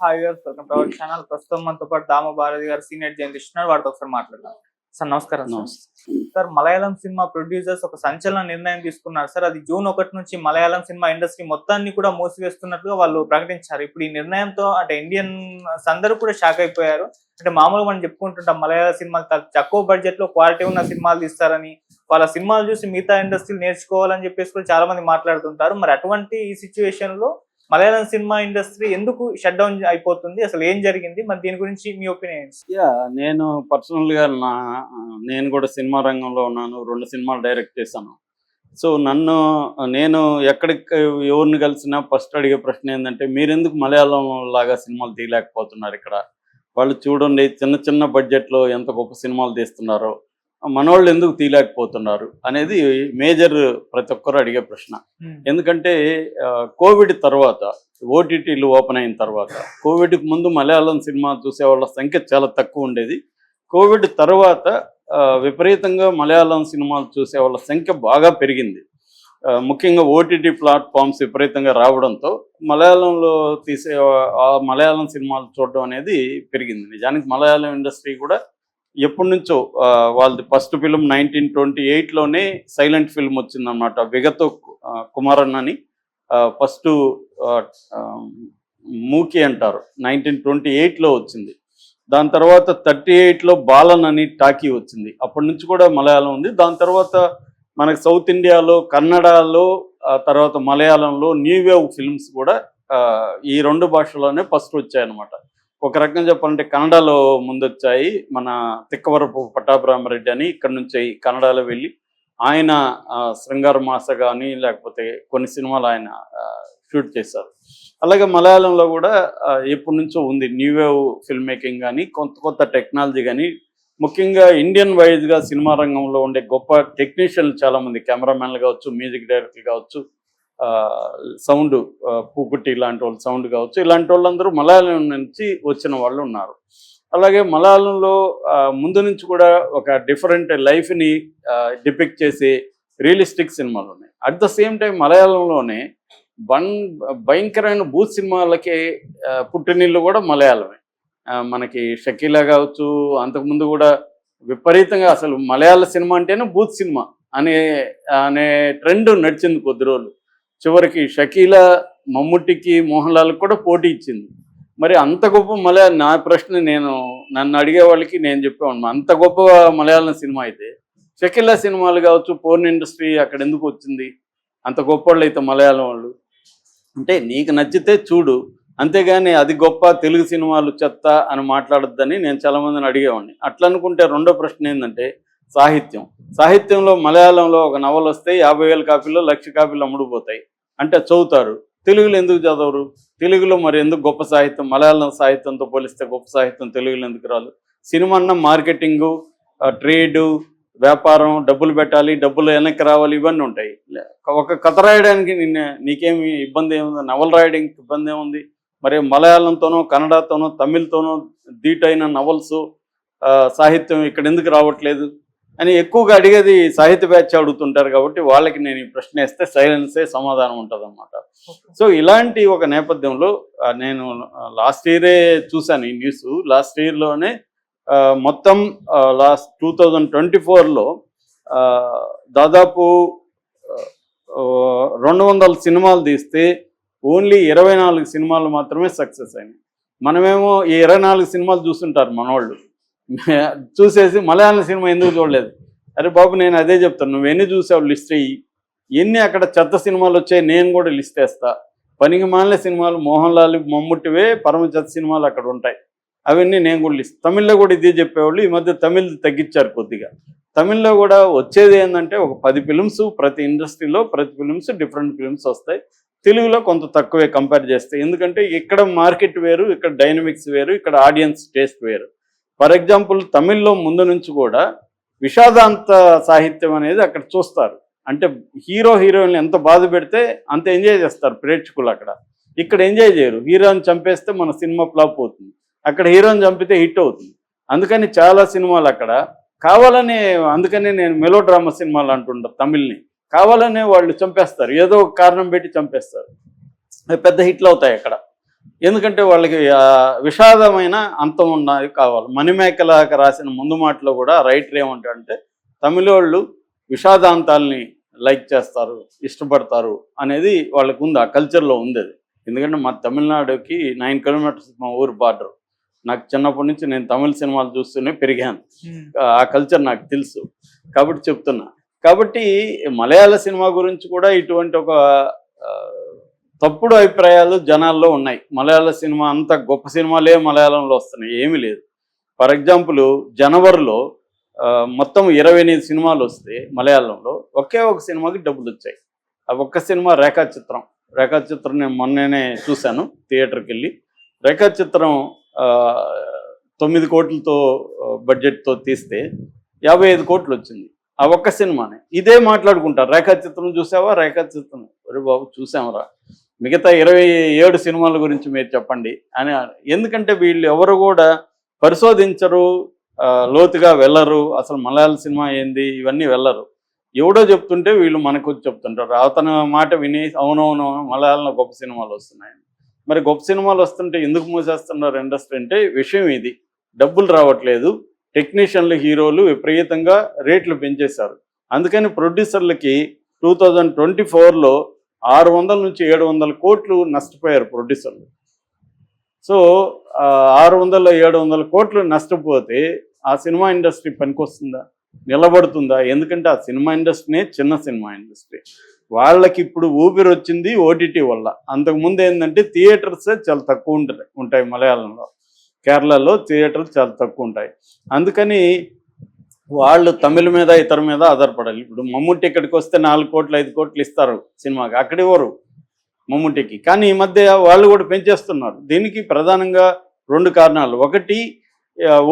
Hi viewers, welcome to our channel. ప్రస్తుతం మనతో పాటు దామ భారతి గారు సీనియర్ జర్నలిస్ట్ ఉన్నారు. వారితో ఒకసారి మాట్లాడదాం. సార్ నమస్కారం. సార్ మలయాళం సినిమా ప్రొడ్యూసర్స్ ఒక సంచలన నిర్ణయం తీసుకున్నారు సార్. అది జూన్ 1 నుంచి మలయాళం సినిమా ఇండస్ట్రీ మొత్తాన్ని కూడా మూసివేస్తున్నట్టుగా వాళ్ళు ప్రకటించారు. ఇప్పుడు ఈ నిర్ణయంతో అంటే ఇండియన్స్ అందరూ కూడా షాక్ అయిపోయారు. అంటే మామూలుగా మనం చెప్పుకుంటుంటాం మలయాళ సినిమాలు తక్కువ బడ్జెట్ లో క్వాలిటీ ఉన్న సినిమాలు తీస్తారని, వాళ్ళ సినిమాలు చూసి మిగతా ఇండస్ట్రీలు నేర్చుకోవాలని చెప్పేసి కూడా చాలా మంది మాట్లాడుతుంటారు. మరి అటువంటి ఈ సిచ్యువేషన్ లో మలయాళం సినిమా ఇండస్ట్రీ ఎందుకు షట్ డౌన్ అయిపోతుంది, అసలు ఏం జరిగింది, మరి దీని గురించి మీ ఒపీనియన్స్? నేను పర్సనల్గా నేను కూడా సినిమా రంగంలో ఉన్నాను, 2 సినిమాలు డైరెక్ట్ చేశాను. సో నేను ఎక్కడికి ఎవరిని కలిసినా ఫస్ట్ అడిగే ప్రశ్న ఏంటంటే, మీరెందుకు మలయాళం లాగా సినిమాలు తీయలేకపోతున్నారు? ఇక్కడ వాళ్ళు చూడండి చిన్న చిన్న బడ్జెట్లో ఎంత గొప్ప సినిమాలు తీస్తున్నారో, మనోళ్ళు ఎందుకు తీయలేకపోతున్నారు అనేది మేజర్ ప్రతి ఒక్కరు అడిగే ప్రశ్న. ఎందుకంటే కోవిడ్ తర్వాత ఓటీటీలు ఓపెన్ అయిన తర్వాత, కోవిడ్కి ముందు మలయాళం సినిమా చూసేవాళ్ళ సంఖ్య చాలా తక్కువ ఉండేది. కోవిడ్ తర్వాత విపరీతంగా మలయాళం సినిమాలు చూసేవాళ్ళ సంఖ్య బాగా పెరిగింది. ముఖ్యంగా ఓటీటీ ప్లాట్ఫామ్స్ విపరీతంగా రావడంతో మలయాళంలో మలయాళం సినిమాలు చూడడం అనేది పెరిగింది. నిజానికి మలయాళం ఇండస్ట్రీ కూడా ఎప్పటి నుంచో వాళ్ళది ఫస్ట్ ఫిల్మ్ 1928లోనే సైలెంట్ ఫిల్మ్ వచ్చిందన్నమాట. విగతో కుమారన్ అని ఫస్ట్ మూకీ అంటారు, 1928లో వచ్చింది. దాని తర్వాత 38లో బాలన్ అని టాకీ వచ్చింది. అప్పటి నుంచి కూడా మలయాళం ఉంది. దాని తర్వాత మనకు సౌత్ ఇండియాలో కన్నడలో, తర్వాత మలయాళంలో న్యూ వేవ్ ఫిల్మ్స్ కూడా ఈ 2 భాషల్లోనే ఫస్ట్ వచ్చాయన్నమాట. ఒక రకంగా చెప్పాలంటే కన్నడలో ముందొచ్చాయి. మన తిక్కవరపు పట్టాభిరామరెడ్డి అని ఇక్కడ నుంచి కన్నడలో వెళ్ళి ఆయన శృంగార మాస కానీ లేకపోతే కొన్ని సినిమాలు ఆయన షూట్ చేశారు. అలాగే మలయాళంలో కూడా ఎప్పటి నుంచో ఉంది న్యూ వేవ్ ఫిల్మ్ మేకింగ్ కానీ, కొత్త టెక్నాలజీ కానీ. ముఖ్యంగా ఇండియన్ వైజ్గా సినిమా రంగంలో ఉండే గొప్ప టెక్నీషియన్లు చాలామంది, కెమెరామెన్లు కావచ్చు, మ్యూజిక్ డైరెక్టర్లు కావచ్చు, సౌండ్ పూకుట్టి ఇలాంటి వాళ్ళు సౌండ్ కావచ్చు, ఇలాంటి వాళ్ళందరూ మలయాళం నుంచి వచ్చిన వాళ్ళు ఉన్నారు. అలాగే మలయాళంలో ముందు నుంచి కూడా ఒక డిఫరెంట్ లైఫ్ని డిపిక్ట్ చేసే రియలిస్టిక్ సినిమాలు ఉన్నాయి. అట్ ద సేమ్ టైం మలయాళంలోనే భయంకరమైన బూత్ సినిమాలకి పుట్టినిల్లు కూడా మలయాళమే. మనకి షకీలా కావచ్చు, అంతకుముందు కూడా విపరీతంగా అసలు మలయాళ సినిమా అంటేనే బూత్ సినిమా అనే ట్రెండ్ నడిచింది కొద్ది రోజులు. చివరికి షకీలా మమ్ముట్టికి మోహన్ లాల్కి కూడా పోటీ ఇచ్చింది. మరి అంత గొప్ప నా ప్రశ్న నన్ను అడిగే వాళ్ళకి నేను చెప్పేవాడిని, అంత గొప్ప మలయాళం సినిమా అయితే షకీలా సినిమాలు కావచ్చు, పోర్న్ ఇండస్ట్రీ అక్కడ ఎందుకు వచ్చింది? అంత గొప్ప వాళ్ళు అయితే మలయాళం వాళ్ళు. అంటే నీకు నచ్చితే చూడు, అంతేగాని అది గొప్ప తెలుగు సినిమాలు చెత్త అని మాట్లాడొద్దని నేను చాలామందిని అడిగేవాడిని. అట్లా అనుకుంటే రెండో ప్రశ్న ఏంటంటే సాహిత్యంలో మలయాళంలో ఒక నవల వస్తే 50,000 కాపీలు 1,00,000 కాపీలు అమ్ముడుపోతాయి. అంటే చదువుతారు. తెలుగులో ఎందుకు చదవరు? తెలుగులో మరి ఎందుకు గొప్ప సాహిత్యం, మలయాళం సాహిత్యంతో పోలిస్తే గొప్ప సాహిత్యం తెలుగులో ఎందుకు రాదు? సినిమా అన్న మార్కెటింగు, ట్రేడు, వ్యాపారం, డబ్బులు పెట్టాలి, డబ్బులు వెనక్కి రావాలి, ఇవన్నీ ఉంటాయి. ఒక కథ రాయడానికి నీకేమి ఇబ్బంది ఏముంది? నవల రాయడానికి ఇబ్బంది ఏముంది? మరి మలయాళంతోనో, కన్నడతోనో, తమిళ్తోనో ధీటైన నవల్స్ సాహిత్యం ఇక్కడ ఎందుకు రావట్లేదు అని ఎక్కువగా అడిగేది సాహిత్య బ్యాచ్ అడుగుతుంటారు. కాబట్టి వాళ్ళకి నేను ఈ ప్రశ్న వేస్తే సైలెన్సే సమాధానం ఉంటుంది అన్నమాట. సో ఇలాంటి ఒక నేపథ్యంలో నేను లాస్ట్ ఇయరే చూశాను ఈ న్యూస్. లాస్ట్ ఇయర్లోనే మొత్తం 2024లో దాదాపు 200 సినిమాలు తీస్తే ఓన్లీ 24 సినిమాలు మాత్రమే సక్సెస్ అయినాయి. మనమేమో ఈ 24 సినిమాలు చూస్తుంటారు మనోళ్ళు, చూసేసి మలయాళం సినిమా ఎందుకు చూడలేదు? అరే బాబు, నేను అదే చెప్తాను, నువ్వు ఎన్ని చూసావు లిస్ట్ అయ్యి, ఎన్ని అక్కడ చెత్త సినిమాలు వచ్చాయి నేను కూడా లిస్ట్ వేస్తా. పనికి మాలిన సినిమాలు మోహన్ లాల్ మమ్ముట్టివే పరమ చెత్త సినిమాలు అక్కడ ఉంటాయి, అవన్నీ నేను కూడా లిస్ట్. తమిళ్లో కూడా ఇదే చెప్పేవాళ్ళు. ఈ మధ్య తమిళ్ తగ్గించారు కొద్దిగా. తమిళ్లో కూడా వచ్చేది ఏంటంటే ఒక 10 ఫిల్మ్స్, ప్రతి ఇండస్ట్రీలో ప్రతి ఫిల్మ్స్ డిఫరెంట్ ఫిల్మ్స్ వస్తాయి. తెలుగులో కొంత తక్కువే కంపేర్ చేస్తే, ఎందుకంటే ఇక్కడ మార్కెట్ వేరు, ఇక్కడ డైనమిక్స్ వేరు, ఇక్కడ ఆడియన్స్ టేస్ట్ వేరు. ఫర్ ఎగ్జాంపుల్ తమిళ్లో ముందు నుంచి కూడా విషాదాంత సాహిత్యం అనేది అక్కడ చూస్తారు. అంటే హీరోయిన్లు ఎంత బాధ పెడితే అంత ఎంజాయ్ చేస్తారు ప్రేక్షకులు అక్కడ. ఇక్కడ ఎంజాయ్ చేయరు. హీరోని చంపేస్తే మన సినిమా ఫ్లాప్ అవుతుంది, అక్కడ హీరోని చంపితే హిట్ అవుతుంది. అందుకని చాలా సినిమాలు అక్కడ కావాలని, అందుకని నేను మెలో డ్రామా సినిమాలు అంటుంటా తమిళ్ని, కావాలనే వాళ్ళు చంపేస్తారు, ఏదో ఒక కారణం పెట్టి చంపేస్తారు, పెద్ద హిట్లు అవుతాయి అక్కడ. ఎందుకంటే వాళ్ళకి విషాదమైన అంతం ఉన్నది కావాలి. మణిమేకలాగా రాసిన ముందు మాటలో కూడా రైటర్ ఏమంటాడంటే తమిళోళ్ళు విషాదాంతాల్ని లైక్ చేస్తారు, ఇష్టపడతారు అనేది వాళ్ళకు ఉంది, ఆ కల్చర్లో ఉంది అది. ఎందుకంటే మా తమిళనాడుకి 9 కిలోమీటర్స్ మా ఊరు బార్డర్. నాకు చిన్నప్పటి నుంచి నేను తమిళ సినిమాలు చూస్తూనే పెరిగాను, ఆ కల్చర్ నాకు తెలుసు కాబట్టి చెప్తున్నా. కాబట్టి మలయాళ సినిమా గురించి కూడా ఇటువంటి ఒక తప్పుడు అభిప్రాయాలు జనాల్లో ఉన్నాయి. మలయాళ సినిమా అంత గొప్ప సినిమాలే మలయాళంలో వస్తున్నాయి, ఏమీ లేదు. ఫర్ ఎగ్జాంపుల్ జనవరిలో మొత్తం 28 సినిమాలు వస్తే మలయాళంలో ఒకే ఒక సినిమాకి డబ్బులు వచ్చాయి. ఆ ఒక్క సినిమా రేఖాచిత్రం. రేఖాచిత్రం నేను మొన్ననే చూశాను థియేటర్కి వెళ్ళి. రేఖాచిత్రం 9 కోట్లతో బడ్జెట్తో తీస్తే 55 కోట్లు వచ్చింది ఆ ఒక్క సినిమానే. ఇదే మాట్లాడుకుంటారు, రేఖాచిత్రం చూసావా, రేఖాచిత్రం. అరే బాబు చూసామరా, మిగతా 27 సినిమాల గురించి మీరు చెప్పండి అని. ఎందుకంటే వీళ్ళు ఎవరు కూడా పరిశోధించరు, లోతుగా వెళ్ళరు, అసలు మలయాళ సినిమా ఏంది ఇవన్నీ వెళ్ళరు. ఎవడో చెప్తుంటే వీళ్ళు మనకు చెప్తుంటారు. అతని మాట విని అవునవును మలయాళంలో గొప్ప సినిమాలు వస్తున్నాయి. మరి గొప్ప సినిమాలు వస్తుంటే ఎందుకు మూసేస్తున్నారు ఇండస్ట్రీ అంటే విషయం ఇది, డబ్బులు రావట్లేదు. టెక్నీషియన్లు, హీరోలు విపరీతంగా రేట్లు పెంచేశారు. అందుకని ప్రొడ్యూసర్లకి 2024లో 600 నుంచి 700 కోట్లు నష్టపోయారు ప్రొడ్యూసర్లు. సో 600-700 కోట్లు నష్టపోతే ఆ సినిమా ఇండస్ట్రీ పనికొస్తుందా, నిలబడుతుందా? ఎందుకంటే ఆ సినిమా ఇండస్ట్రీనే చిన్న సినిమా ఇండస్ట్రీ. వాళ్ళకి ఇప్పుడు ఊపిరి వచ్చింది ఓటీటీ వల్ల. అంతకుముందు ఏంటంటే థియేటర్సే చాలా తక్కువ ఉంటాయి మలయాళంలో. కేరళలో థియేటర్లు చాలా తక్కువ ఉంటాయి. అందుకని వాళ్ళు తమిళ మీద ఇతర మీద ఆధారపడాలి. ఇప్పుడు మమ్ముట్టి ఇక్కడికి వస్తే 4 కోట్లు 5 కోట్లు ఇస్తారు సినిమాకి, అక్కడ ఇవ్వరు మమ్ముట్టికి. కానీ ఈ మధ్య వాళ్ళు కూడా పెంచేస్తున్నారు. దీనికి ప్రధానంగా 2 కారణాలు. ఒకటి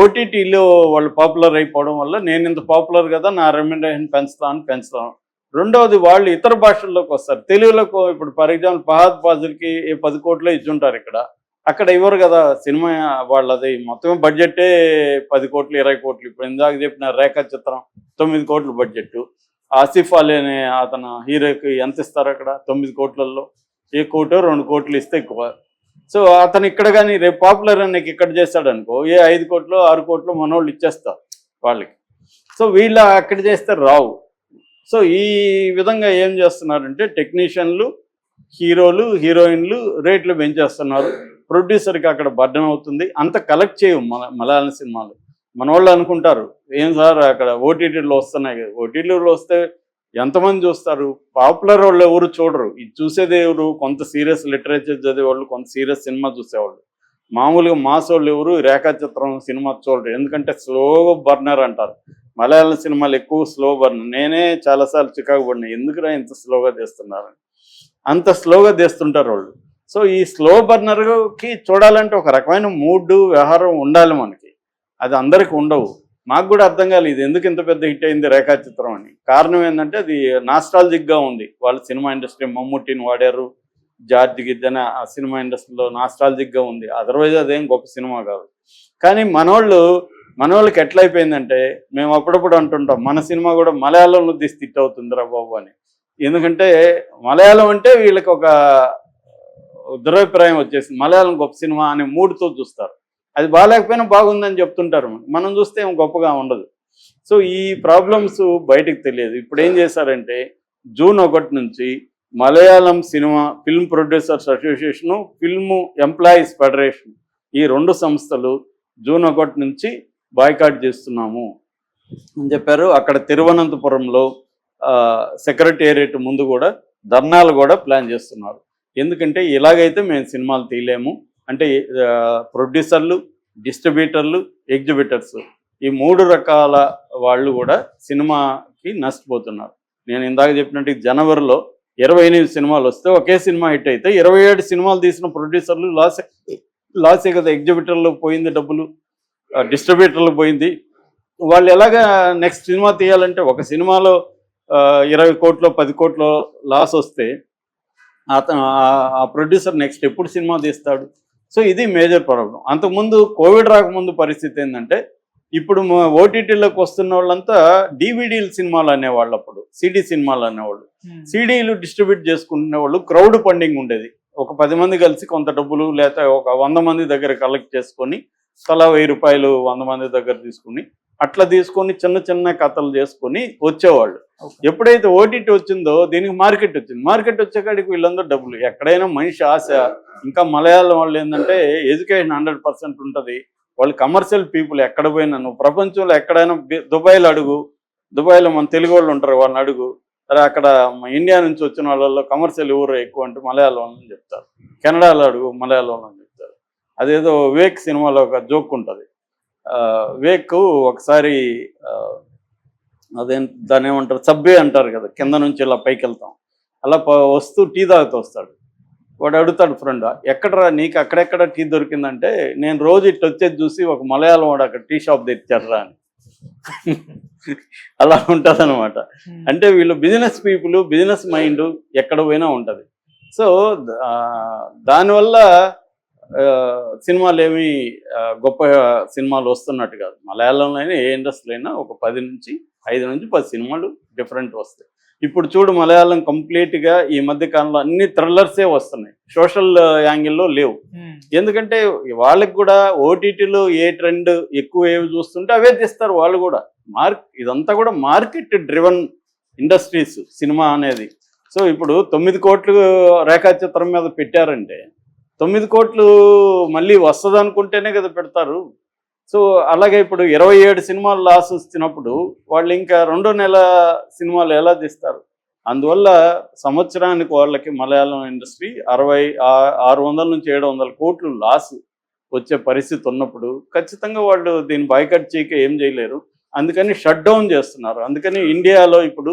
ఓటీటీలో వాళ్ళు పాపులర్ అయిపోవడం వల్ల నేను ఇంత పాపులర్ కదా నా రెమ్యునరేషన్ పెంచుతాను. రెండవది వాళ్ళు ఇతర భాషల్లోకి వస్తారు. తెలుగులోకి ఇప్పుడు ఫర్ ఎగ్జాంపుల్ ఫహద్ ఫాజిల్కి 10 కోట్లు ఇచ్చుంటారు ఇక్కడ, అక్కడ ఇవ్వరు కదా సినిమా. వాళ్ళది మొత్తం బడ్జెటే 10 కోట్లు 20 కోట్లు. ఇప్పుడు ఇందాక చెప్పిన రేఖాచిత్రం 9 కోట్ల బడ్జెట్. ఆసిఫ్ అలీ అనే అతను హీరోకి ఎంత ఇస్తారు అక్కడ 9 కోట్లలో? 1 కోటో 2 కోట్లు ఇస్తే ఎక్కువ. సో అతను ఇక్కడ కానీ రేపు పాపులర్ అని ఇక్కడ చేస్తాడు అనుకో, 5 కోట్లు 6 కోట్లు మనోళ్ళు ఇచ్చేస్తారు వాళ్ళకి. సో వీళ్ళు అక్కడ చేస్తే రావు. సో ఈ విధంగా ఏం చేస్తున్నారంటే టెక్నీషియన్లు, హీరోలు, హీరోయిన్లు రేట్లు పెంచేస్తున్నారు. ప్రొడ్యూసర్కి అక్కడ బర్డెన్ అవుతుంది. అంత కలెక్ట్ చేయవు మలయాళం సినిమాలు. మన వాళ్ళు అనుకుంటారు ఏం సార్ అక్కడ ఓటీటీలో వస్తున్నాయి కదా, ఓటీటీలో వస్తే ఎంతమంది చూస్తారు? పాపులర్ వాళ్ళు ఎవరు చూడరు. ఇది చూసేది ఎవరు? కొంత సీరియస్ లిటరేచర్ చదివేవాళ్ళు, కొంత సీరియస్ సినిమా చూసేవాళ్ళు. మామూలుగా మాస్ వాళ్ళు ఎవరు రేఖాచిత్రం సినిమా చూడరు. ఎందుకంటే స్లో బర్నర్ అంటారు. మలయాళం సినిమాలు ఎక్కువ స్లో బర్నర్. నేనే చాలాసార్లు చికాకు పడినా, ఎందుకురా ఇంత స్లోగా తీస్తున్నారు, అంత స్లోగా తీస్తుంటారు వాళ్ళు. సో ఈ స్లో బర్నర్కి చూడాలంటే ఒక రకమైన మూడ్ వ్యవహారం ఉండాలి మనకి. అది అందరికి ఉండవు. మాకు కూడా అర్థం కాలేదు ఇది ఎందుకు ఇంత పెద్ద హిట్ అయింది రేఖాచిత్రం అని. కారణం ఏంటంటే అది నాస్టాలజిక్గా ఉంది. వాళ్ళ సినిమా ఇండస్ట్రీ మమ్ముట్టిని వాడారు, జార్జ్ గిద్దన ఆ సినిమా ఇండస్ట్రీలో నాస్టాలజిక్గా ఉంది. అదర్వైజ్ అదేం గొప్ప సినిమా కాదు. కానీ మనోళ్ళకి ఎట్లా అయిపోయిందంటే మేము అప్పుడప్పుడు అంటుంటాం మన సినిమా కూడా మలయాళంలో తీసి హిట్ అవుతుందిరా బాబు అని. ఎందుకంటే మలయాళం అంటే వీళ్ళకి ఒక దురభిప్రాయం వచ్చేసింది. మలయాళం గొప్ప సినిమా అనే మూడుతో చూస్తారు. అది బాగాలేకపోయినా బాగుందని చెప్తుంటారు. మనం చూస్తే ఏం గొప్పగా ఉండదు. సో ఈ ప్రాబ్లమ్స్ బయటకు తెలియదు. ఇప్పుడు ఏం చేశారంటే జూన్ 1 నుంచి Malayalam cinema film producers association, film employees federation, ఈ 2 సంస్థలు జూన్ 1 నుంచి బాయ్కాట్ చేస్తున్నాము అని చెప్పారు. అక్కడ తిరువనంతపురంలో సెక్రటేరియట్ ముందు కూడా ధర్నాలు కూడా ప్లాన్ చేస్తున్నారు. ఎందుకంటే ఇలాగైతే మేము సినిమాలు తీయలేము అంటే ప్రొడ్యూసర్లు, డిస్ట్రిబ్యూటర్లు, ఎగ్జిబిటర్స్ ఈ 3 రకాల వాళ్ళు కూడా సినిమాకి నష్టపోతున్నారు. నేను ఇందాక చెప్పినట్టు జనవరిలో 28 సినిమాలు వస్తే ఒకే సినిమా హిట్ అయితే 27 సినిమాలు తీసిన ప్రొడ్యూసర్లు లాసే కదా. ఎగ్జిబిటర్లు పోయింది డబ్బులు, డిస్ట్రిబ్యూటర్లు పోయింది. వాళ్ళు ఎలాగా నెక్స్ట్ సినిమా తీయాలంటే ఒక సినిమాలో 20 కోట్లు 10 కోట్లు లాస్ వస్తే ఆ ప్రొడ్యూసర్ నెక్స్ట్ ఎప్పుడు సినిమా తీస్తాడు? సో ఇది మేజర్ ప్రాబ్లం. అంతకుముందు కోవిడ్ రాకముందు పరిస్థితి ఏంటంటే ఇప్పుడు ఓటీటీలోకి వస్తున్న వాళ్ళంతా డివిడీలు సినిమాలు అనేవాళ్ళు, అప్పుడు సిడీ సినిమాలు అనేవాళ్ళు. సిడీలు డిస్ట్రిబ్యూట్ చేసుకునే వాళ్ళు క్రౌడ్ ఫండింగ్ ఉండేది. ఒక 10 మంది కలిసి కొంత డబ్బులు లేకపోతే ఒక 100 మంది దగ్గర కలెక్ట్ చేసుకొని తలా 1000 రూపాయలు 100 మంది దగ్గర తీసుకుని అట్లా తీసుకొని చిన్న చిన్న కథలు చేసుకొని వచ్చేవాళ్ళు. ఎప్పుడైతే ఓటీటీ వచ్చిందో దీనికి మార్కెట్ వచ్చింది. మార్కెట్ వచ్చేకాడికి వీళ్ళందరూ డబ్బులు. ఎక్కడైనా మనిషి ఆశ, ఇంకా మలయాళం వాళ్ళు ఏంటంటే ఎడ్యుకేషన్ 100% ఉంటుంది. వాళ్ళు కమర్షియల్ పీపుల్. ఎక్కడ పోయినా నువ్వు ప్రపంచంలో ఎక్కడైనా దుబాయ్లో అడుగు, దుబాయ్లో మన తెలుగు వాళ్ళు ఉంటారు, వాళ్ళని అడుగు, సరే అక్కడ ఇండియా నుంచి వచ్చిన వాళ్ళలో కమర్షియల్ ఎవరు ఎక్కువ అంటే మలయాళం అని చెప్తారు. కెనడాలో అడుగు, మలయాళం అని చెప్తారు. అదేదో వివేక్ సినిమాలో ఒక జోక్ ఉంటుంది. వివేక్ ఒకసారి దాన్ని ఏమంటారు, సబ్బే అంటారు కదా, కింద నుంచి ఇలా పైకి వెళ్తాం, అలా వస్తూ టీ తాగుతూ వస్తాడు. వాడు అడుగుతాడు ఫ్రెండ్, ఎక్కడరా నీకు అక్కడెక్కడ టీ దొరికిందంటే, నేను రోజు ఇట్టు వచ్చేది చూసి ఒక మలయాళం వాడు అక్కడ టీ షాప్ తెచ్చారా అని. అలా ఉంటుంది అనమాట. అంటే వీళ్ళు బిజినెస్ పీపుల్, బిజినెస్ మైండ్ ఎక్కడ పోయినా ఉంటుంది. సో దానివల్ల సినిమాలు ఏమి గొప్ప సినిమాలు వస్తున్నట్టు కాదు. మలయాళంలో అయినా ఏ ఇండస్ట్రీలో అయినా ఒక 5 నుంచి 10 సినిమాలు డిఫరెంట్ వస్తాయి. ఇప్పుడు చూడు, మలయాళం కంప్లీట్గా ఈ మధ్య కాలంలో అన్ని థ్రిల్లర్సే వస్తున్నాయి, సోషల్ యాంగిల్లో లేవు. ఎందుకంటే వాళ్ళకి కూడా ఓటీటీలో ఏ ట్రెండ్ ఎక్కువ ఏవి చూస్తుంటే అవే తీస్తారు వాళ్ళు కూడా. ఇదంతా కూడా మార్కెట్ డ్రివన్ ఇండస్ట్రీస్ సినిమా అనేది. సో ఇప్పుడు 9 కోట్లు రేఖాచిత్రం మీద పెట్టారంటే 9 కోట్లు మళ్ళీ వస్తుంది అనుకుంటేనే కదా పెడతారు. సో అలాగే ఇప్పుడు 27 సినిమాలు లాస్ వచ్చినప్పుడు వాళ్ళు ఇంకా 2 నెలల సినిమాలు ఎలా తీస్తారు? అందువల్ల సంవత్సరానికి వాళ్ళకి మలయాళం ఇండస్ట్రీ 600 నుంచి 700 కోట్లు లాస్ వచ్చే పరిస్థితి ఉన్నప్పుడు ఖచ్చితంగా వాళ్ళు దీన్ని బాయ్కట్ చేయక ఏం చేయలేరు. అందుకని షట్ డౌన్ చేస్తున్నారు. అందుకని ఇండియాలో ఇప్పుడు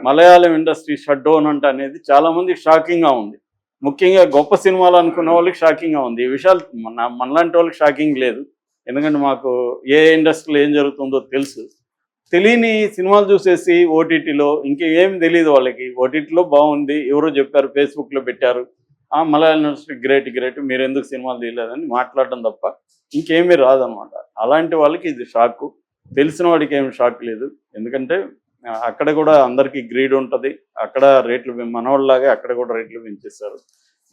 మలయాళం ఇండస్ట్రీ షట్ డౌన్ అంటే అనేది చాలామందికి షాకింగ్గా ఉంది. ముఖ్యంగా గొప్ప సినిమాలు అనుకున్న వాళ్ళకి షాకింగ్గా ఉంది. ఈ విషయాలు మనలాంటి వాళ్ళకి షాకింగ్ లేదు. ఎందుకంటే మాకు ఏ ఇండస్ట్రీలో ఏం జరుగుతుందో తెలుసు. తెలియని సినిమాలు చూసేసి ఓటీటీలో ఇంకేం తెలియదు వాళ్ళకి. ఓటీటీలో బాగుంది, ఎవరో చెప్పారు, ఫేస్బుక్లో పెట్టారు, మలయాళం ఇండస్ట్రీ గ్రేట్, మీరు ఎందుకు సినిమాలు తీయలేదని మాట్లాడడం తప్ప ఇంకేమీ రాదనమాట. అలాంటి వాళ్ళకి ఇది షాకు. తెలిసిన వాడికి ఏమి షాక్ లేదు. ఎందుకంటే అక్కడ కూడా అందరికీ గ్రీడ్ ఉంటుంది. అక్కడ రేట్లు మనవాళ్ళలాగే అక్కడ కూడా రేట్లు పెంచేస్తారు.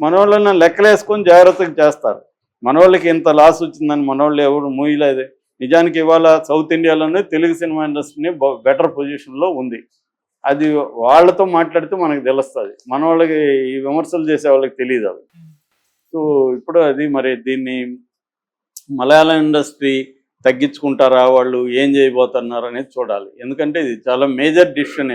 మనవాళ్ళని లెక్కలేసుకొని జాగ్రత్తగా చేస్తారు. మనవాళ్ళకి ఇంత లాస్ వచ్చిందని మనవాళ్ళు ఎవరు మూయలేదే. నిజానికి ఇవాళ సౌత్ ఇండియాలోనే తెలుగు సినిమా ఇండస్ట్రీని బెటర్ పొజిషన్లో ఉంది. అది వాళ్ళతో మాట్లాడితే మనకు తెలుస్తుంది. మన వాళ్ళకి ఈ విమర్శలు చేసే వాళ్ళకి తెలియదు అవి. సో ఇప్పుడు అది మరి దీన్ని మలయాళం ఇండస్ట్రీ తగ్గించుకుంటారా, వాళ్ళు ఏం చేయబోతున్నారు అనేది చూడాలి. ఎందుకంటే ఇది చాలా మేజర్ డిసిషన్.